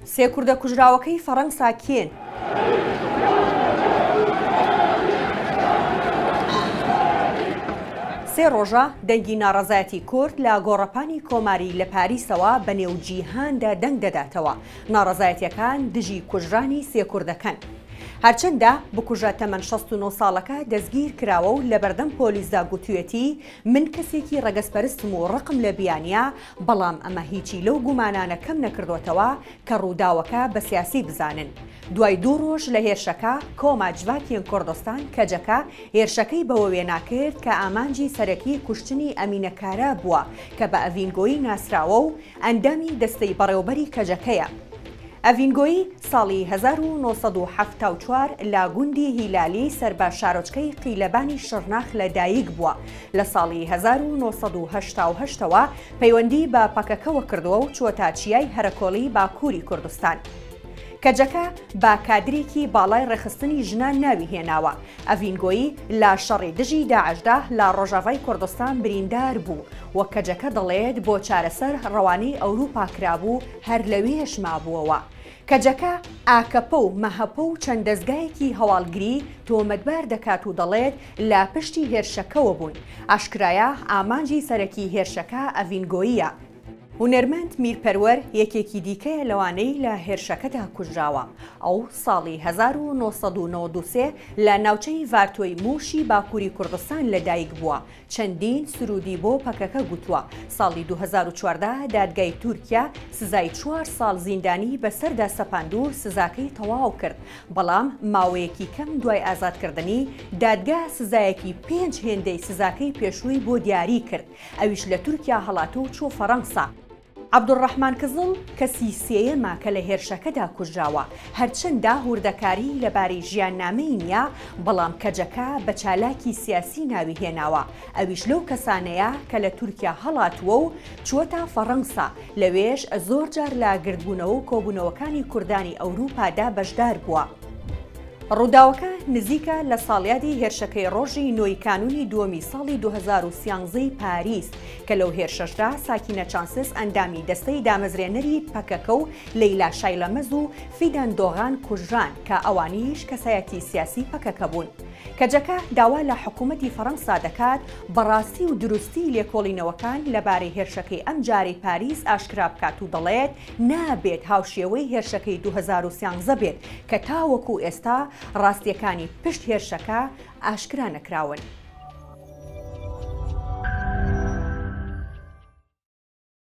سێ کوردە کوژراوەکەی فەڕەنسا کێن؟ سێ ڕۆژە دەنگی ناڕەزایەتی کورد لە گۆڕەپانی کۆماری لە پاریسەوە بە نێو جیهاندا دەنگ دەداتەوە. ناڕەزایەتیەکان دژی کوژرانی سێ کوردەکەن. هەرچەندە بکوژە تەمەن 69 ساڵەکە دەستگیر کراوە و لە بەردەم پۆلیسدا گوتوێتی من کەسێکی ڕەگەزپەرستم و ڕقم لە بیانیا، بەڵام ئەمە هیچی لەو گومانانە کەم نەکردوێتەوە کە ڕووداوەکە بە سیاسی بزانن. دوای 2 ڕۆژ لە هێرشەکە کۆما جڤاکیên کوردستان کەجەکە هێرشەکەی بەوە وێنا کرد کە ئامانجی سەرەکی کوشتنی ئەمینەکارا بووە کە بە ئەڤینگۆیی ناسراوە و ئەندامی دەستەی بەڕێوەبەری کەجەکەیە. ئەڤینگۆیی ساڵی 1974 لە گوندی هیلالی سەربە شارۆچکەی قیلەبانی شڕناخ لەدایک بووە. لە ساڵی 1988ەوە پەیوەندی بە پەکەکەوە کردووە و چووەتە چیای هەرەکۆڵی باکووری کوردستان. کەجەکە با کادرێکی باڵای ڕێخستنی ژنان ناوی هێناوە. ئەڤینگۆیی لە شەڕی دژی داعشدا لە ڕۆژاوای کوردستان بریندار بوو وە کەجەکە دەڵێت بۆ چارەسەر ڕەوانەی ئەوروپا کرابوو هەر لەوێش مابووەوە. کەجەکە ئاکەپە و مەهەپە و چەند دەستگایەکی هەواڵگری تۆمەتبار دەکات و دەڵێت لە پشتی هێرشەکەوە بوون. ئاشکرایە ئامانجی سەرەکی هێرشەکە ئەڤینگۆییە. هونەرمەند میرپەروەر یەکێکی دیکەیە لەوانەی لە هێرشەکەدا کوژراوە. ئەو ساڵی 1993 لە ناوچەی ڤارتۆی موشی باکووری کوردستان لەدایک بووە. چەندین سرودی بۆ پەکەکە گوتووە. ساڵی 2014 دادگای تورکیا سزای 4 ساڵ زیندانی بەسەردا سەپاند و سزاکەی تەواو کرد. بەڵام ماوەیەکی کەم دوای ئازادکردنی دادگا سزایەکی 5 هێندەی سزاکەی پێشووی بۆ دیاری کرد. ئەویش لە تورکیا هەڵاتە و چوە فەڕەنسا. عەبدوڕەحمان کزڵ کەسی سێیەمە کە لە هێرشەکەدا کوژراوە. هەرچەندە هوردەکاری لەبارەی ژیاننامەی نییە، بەڵام کەجەکە بە چالاکی سیاسی ناوی هێناوە. ئەویش لەو کەسانەیە کە لە تورکیا هەڵاتووە و چووەتە فەڕەنسا. لەوێش زۆر جار لە گردبوونەوە و کۆبوونەوەکانی کوردانی ئەوروپادا بەشدار بووە. ڕووداوەکە نزیکە لە ساڵیادی هێرشەکەی ڕۆژی نۆی کانونی دووەمی ساڵی 2013 پاریس کە لەو هێرشەشدا ساکینە چانسس ئەندامی دەستەی دامەزرێنەری پەکەکە و لەیلا شایلەمەز و فیدان دۆغان کوژران کە ئەوانیش کەسایەتی سیاسی پەکەکە بوون. کەجەکە داوا لە حکوومەتی فەڕەنسا دەکات بەڕاستی و دروستی لێکۆڵینەوەکان لەبارەی هێرشەکەی ئەم جارەی پاریس ئاشکرا بکات و دەڵێت نابێت هاوشێوەی هێرشەکەی 2013 بێت کە تاوەکو ئێستا ڕاستیەکانی پشت هێرشەکە ئاشکرا نەکراون.